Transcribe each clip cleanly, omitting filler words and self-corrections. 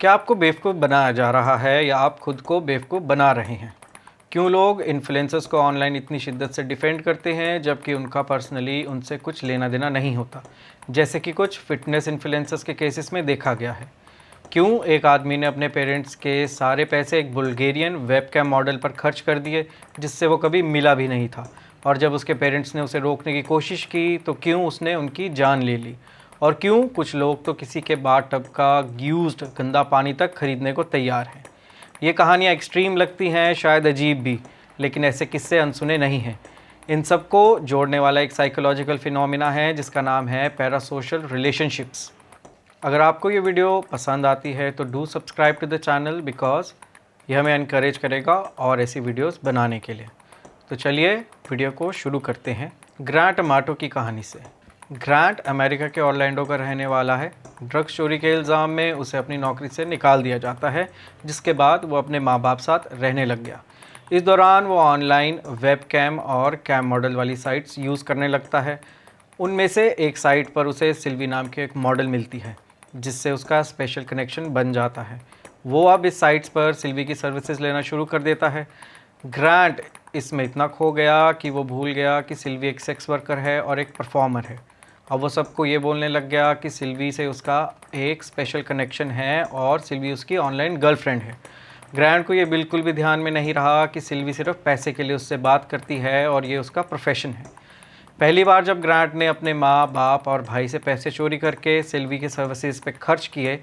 क्या आपको बेवकूफ़ बनाया जा रहा है या आप खुद को बेवकूफ़ बना रहे हैं? क्यों लोग इन्फ्लुएंसर्स को ऑनलाइन इतनी शिद्दत से डिफेंड करते हैं जबकि उनका पर्सनली उनसे कुछ लेना देना नहीं होता, जैसे कि कुछ फिटनेस इन्फ्लुएंसर्स के केसेस में देखा गया है? क्यों एक आदमी ने अपने पेरेंट्स के सारे पैसे एक बुल्गेरियन वेबकैम मॉडल पर खर्च कर दिए जिससे वो कभी मिला भी नहीं था, और जब उसके पेरेंट्स ने उसे रोकने की कोशिश की तो क्यों उसने उनकी जान ले ली? और क्यों कुछ लोग तो किसी के बाथ टब का यूज्ड गंदा पानी तक खरीदने को तैयार हैं? ये कहानियाँ एक्सट्रीम लगती हैं, शायद अजीब भी, लेकिन ऐसे किस्से अनसुने नहीं हैं। इन सबको जोड़ने वाला एक साइकोलॉजिकल फिनोमिना है जिसका नाम है पैरासोशल रिलेशनशिप्स। अगर आपको ये वीडियो पसंद आती है तो do subscribe to the channel, because ये हमें इनकरेज करेगा और ऐसी वीडियोस बनाने के लिए। तो चलिए वीडियो को शुरू करते हैं ग्रांट अमाटो की कहानी से। ग्रांट अमेरिका के ऑरलैंडो का रहने वाला है। ड्रग्स चोरी के इल्ज़ाम में उसे अपनी नौकरी से निकाल दिया जाता है, जिसके बाद वो अपने माँ बाप साथ रहने लग गया। इस दौरान वो ऑनलाइन वेब कैम और कैम मॉडल वाली साइट्स यूज़ करने लगता है। उनमें से एक साइट पर उसे सिल्वी नाम की एक मॉडल मिलती है जिससे उसका स्पेशल कनेक्शन बन जाता है। वो अब इस साइट्स पर सिल्वी की सर्विसेज लेना शुरू कर देता है। ग्रांट इसमें इतना खो गया कि वो भूल गया कि सिल्वी एक सेक्स वर्कर है और एक परफॉर्मर है। अब वो सबको ये बोलने लग गया कि सिल्वी से उसका एक स्पेशल कनेक्शन है और सिल्वी उसकी ऑनलाइन गर्लफ्रेंड है। ग्रांट को ये बिल्कुल भी ध्यान में नहीं रहा कि सिल्वी सिर्फ पैसे के लिए उससे बात करती है और ये उसका प्रोफेशन है। पहली बार जब ग्रांट ने अपने माँ बाप और भाई से पैसे चोरी करके सिल्वी की सर्विसेज पे खर्च किए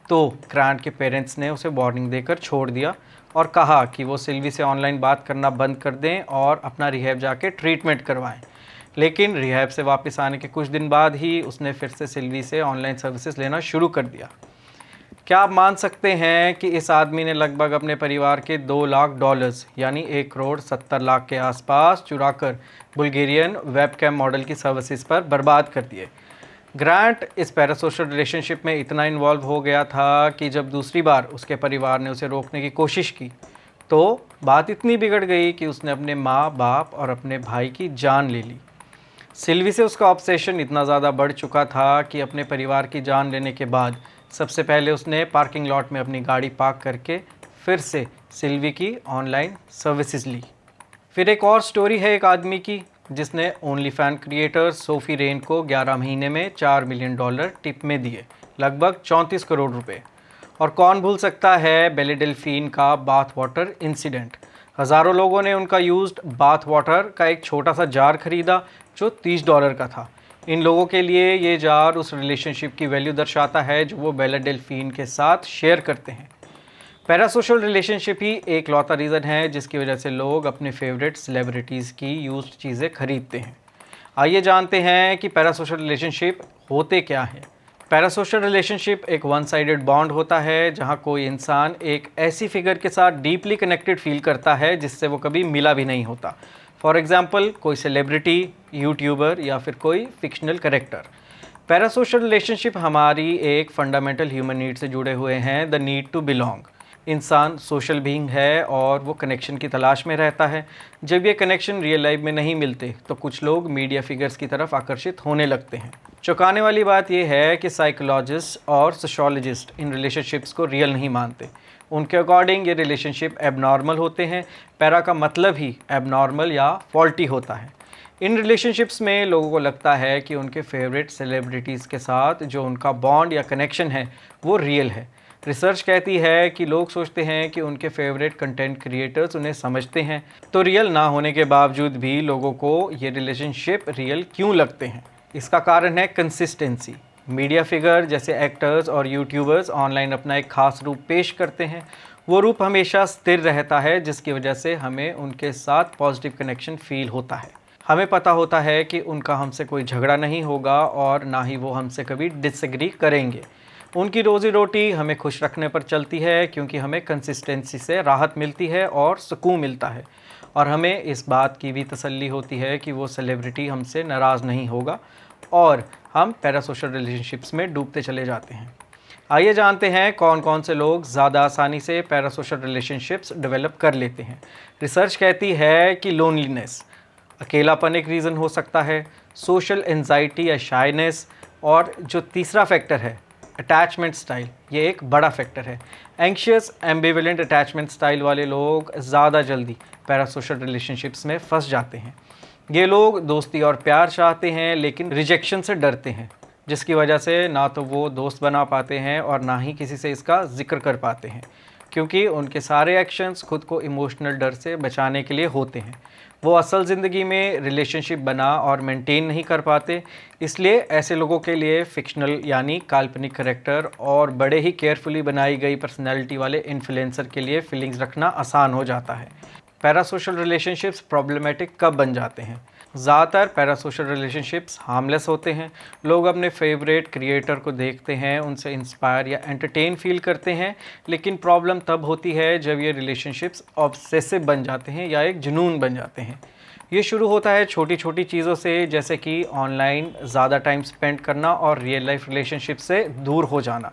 तो ग्रांट के पेरेंट्स ने उसे वार्निंग देकर छोड़ दिया और कहा कि वो सिल्वी से ऑनलाइन बात करना बंद कर दें और अपना रिहैब जाके ट्रीटमेंट करवाएं। लेकिन रिहैब से वापस आने के कुछ दिन बाद ही उसने फिर से सिल्वी से ऑनलाइन सर्विसेज लेना शुरू कर दिया। क्या आप मान सकते हैं कि इस आदमी ने लगभग अपने परिवार के $2 लाख यानी 1,70,00,000 के आसपास चुराकर बुल्गेरियन वेबकैम मॉडल की सर्विसेज पर बर्बाद कर दिए। ग्रांट इस पैरासोशल रिलेशनशिप में इतना इन्वॉल्व हो गया था कि जब दूसरी बार उसके परिवार ने उसे रोकने की कोशिश की तो बात इतनी बिगड़ गई कि उसने अपने माँ बाप और अपने भाई की जान ले ली। सिल्वी से उसका ऑब्सेशन इतना ज़्यादा बढ़ चुका था कि अपने परिवार की जान लेने के बाद सबसे पहले उसने पार्किंग लॉट में अपनी गाड़ी पार्क करके फिर से सिल्वी की ऑनलाइन सर्विसेज ली। फिर एक और स्टोरी है एक आदमी की जिसने only fan creator Sophie rain को 11 महीने में $4 मिलियन टिप में दिए, लगभग 34 करोड़ रुपए। और कौन भूल सकता है बेली डेल्फिन का बाथ वाटर इंसिडेंट। हज़ारों लोगों ने उनका यूज्ड बाथ वाटर का एक छोटा सा जार खरीदा जो $30 का था। इन लोगों के लिए ये जार उस रिलेशनशिप की वैल्यू दर्शाता है जो वो बेला डेल्फिन के साथ शेयर करते हैं। पैरासोशल रिलेशनशिप ही एक लौता रीज़न है जिसकी वजह से लोग अपने फेवरेट सेलिब्रिटीज़ की यूज्ड चीज़ें खरीदते हैं। आइए जानते हैं कि पैरासोशल रिलेशनशिप होते क्या हैं। पैरासोशल रिलेशनशिप एक वन साइडेड बॉन्ड होता है जहां कोई इंसान एक ऐसी फिगर के साथ डीपली कनेक्टेड फील करता है जिससे वो कभी मिला भी नहीं होता। फॉर एग्जाम्पल कोई सेलिब्रिटी, यूट्यूबर या फिर कोई फिक्शनल कैरेक्टर। पैरासोशल रिलेशनशिप हमारी एक फंडामेंटल ह्यूमन नीड से जुड़े हुए हैं, द नीड टू बिलोंग। इंसान सोशल बीइंग है और वो कनेक्शन की तलाश में रहता है। जब ये कनेक्शन रियल लाइफ में नहीं मिलते तो कुछ लोग मीडिया फिगर्स की तरफ आकर्षित होने लगते हैं। चौंकाने वाली बात यह है कि साइकोलॉजिस्ट और सोशोलॉजिस्ट इन रिलेशनशिप्स को रियल नहीं मानते। उनके अकॉर्डिंग ये रिलेशनशिप एबनॉर्मल होते हैं। पैरा का मतलब ही एबनॉर्मल या फॉल्टी होता है। इन रिलेशनशिप्स में लोगों को लगता है कि उनके फेवरेट सेलिब्रिटीज़ के साथ जो उनका बॉन्ड या कनेक्शन है वो रियल है। रिसर्च कहती है कि लोग सोचते हैं कि उनके फेवरेट कंटेंट क्रिएटर्स उन्हें समझते हैं, तो रियल ना होने के बावजूद भी लोगों को ये रिलेशनशिप रियल क्यों लगते हैं? इसका कारण है कंसिस्टेंसी। मीडिया फिगर जैसे एक्टर्स और यूट्यूबर्स ऑनलाइन अपना एक खास रूप पेश करते हैं। वो रूप हमेशा स्थिर रहता है जिसकी वजह से हमें उनके साथ पॉजिटिव कनेक्शन फील होता है। हमें पता होता है कि उनका हमसे कोई झगड़ा नहीं होगा और ना ही वो हमसे कभी डिसएग्री करेंगे। उनकी रोज़ी रोटी हमें खुश रखने पर चलती है क्योंकि हमें कंसिस्टेंसी से राहत मिलती है और सुकून मिलता है। और हमें इस बात की भी तसल्ली होती है कि वो सेलिब्रिटी हमसे नाराज़ नहीं होगा और हम पैरासोशल रिलेशनशिप्स में डूबते चले जाते हैं। आइए जानते हैं कौन कौन से लोग ज़्यादा आसानी से पैरासोशल रिलेशनशिप्स डेवलप कर लेते हैं। रिसर्च कहती है कि लोनलीनेस, अकेलापन एक रीज़न हो सकता है, सोशल एंजाइटी या शाइनेस, और जो तीसरा फैक्टर है अटैचमेंट स्टाइल, ये एक बड़ा फैक्टर है। एंग्शियस एम्बिवेलेंट अटैचमेंट स्टाइल वाले लोग ज़्यादा जल्दी पैरासोशल रिलेशनशिप्स में फंस जाते हैं। ये लोग दोस्ती और प्यार चाहते हैं लेकिन रिजेक्शन से डरते हैं, जिसकी वजह से ना तो वो दोस्त बना पाते हैं और ना ही किसी से इसका जिक्र कर पाते हैं, क्योंकि उनके सारे एक्शंस खुद को इमोशनल डर से बचाने के लिए होते हैं। वो असल ज़िंदगी में रिलेशनशिप बना और मेंटेन नहीं कर पाते। इसलिए ऐसे लोगों के लिए फ़िक्शनल यानी काल्पनिक करैक्टर और बड़े ही केयरफुली बनाई गई पर्सनैलिटी वाले इन्फ्लुएंसर के लिए फीलिंग्स रखना आसान हो जाता है। पैरासोशल रिलेशनशिप्स प्रॉब्लमेटिक कब बन जाते हैं? ज़्यादातर पैरासोशल रिलेशनशिप्स हार्मलेस होते हैं। लोग अपने फेवरेट क्रिएटर को देखते हैं, उनसे इंस्पायर या एंटरटेन फील करते हैं, लेकिन प्रॉब्लम तब होती है जब ये रिलेशनशिप्स ऑब्सेसिव बन जाते हैं या एक जुनून बन जाते हैं। ये शुरू होता है छोटी छोटी चीज़ों से, जैसे कि ऑनलाइन ज़्यादा टाइम स्पेंड करना और रियल लाइफ रिलेशनशिप से दूर हो जाना,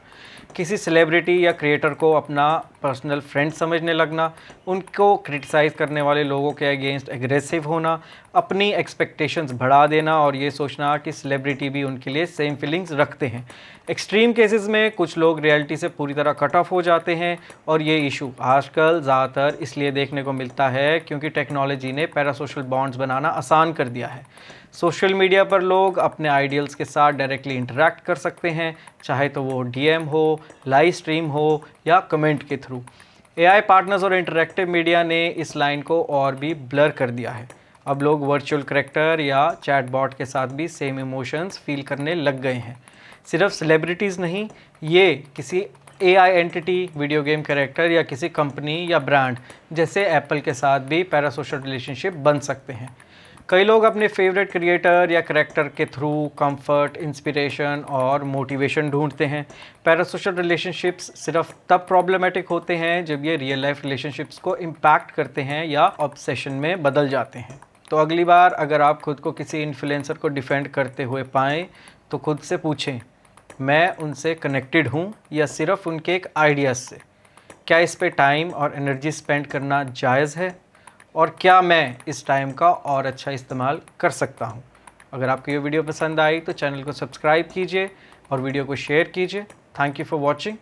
किसी सेलिब्रिटी या क्रिएटर को अपना पर्सनल फ्रेंड समझने लगना, उनको क्रिटिसाइज़ करने वाले लोगों के अगेंस्ट एग्रेसिव होना, अपनी एक्सपेक्टेशंस बढ़ा देना और ये सोचना कि सेलिब्रिटी भी उनके लिए सेम फीलिंग्स रखते हैं। एक्सट्रीम केसेस में कुछ लोग रियलिटी से पूरी तरह कट ऑफ हो जाते हैं और ये इशू आजकल ज़्यादातर इसलिए देखने को मिलता है क्योंकि टेक्नोलॉजी ने पैरासोशल बॉन्ड्स बनाना आसान कर दिया है। सोशल मीडिया पर लोग अपने आइडियल्स के साथ डायरेक्टली इंटरेक्ट कर सकते हैं, चाहे तो वो डीएम हो, लाइव स्ट्रीम हो या कमेंट के थ्रू। एआई पार्टनर्स और इंटरेक्टिव मीडिया ने इस लाइन को और भी ब्लर कर दिया है। अब लोग वर्चुअल करैक्टर या चैटबॉट के साथ भी सेम इमोशंस फील करने लग गए हैं। सिर्फ सेलिब्रिटीज़ नहीं, ये किसी AI entity, video game character या किसी कंपनी या ब्रांड जैसे एप्पल के साथ भी पैरासोशल रिलेशनशिप बन सकते हैं। कई लोग अपने फेवरेट क्रिएटर या करैक्टर के थ्रू कंफर्ट, इंस्पिरेशन और मोटिवेशन ढूंढते हैं। पैरासोशल रिलेशनशिप्स सिर्फ तब प्रॉब्लमेटिक होते हैं जब ये रियल लाइफ रिलेशनशिप्स को इम्पैक्ट करते हैं या ऑब्सेशन में बदल जाते हैं। तो अगली बार अगर आप खुद को किसी इन्फ्लुएंसर को डिफेंड करते हुए पाएँ तो खुद से पूछें, मैं उनसे कनेक्टेड हूँ या सिर्फ उनके एक आइडियाज़ से? क्या इस पे टाइम और एनर्जी स्पेंड करना जायज़ है? और क्या मैं इस टाइम का और अच्छा इस्तेमाल कर सकता हूँ? अगर आपको ये वीडियो पसंद आई तो चैनल को सब्सक्राइब कीजिए और वीडियो को शेयर कीजिए। Thank you for watching.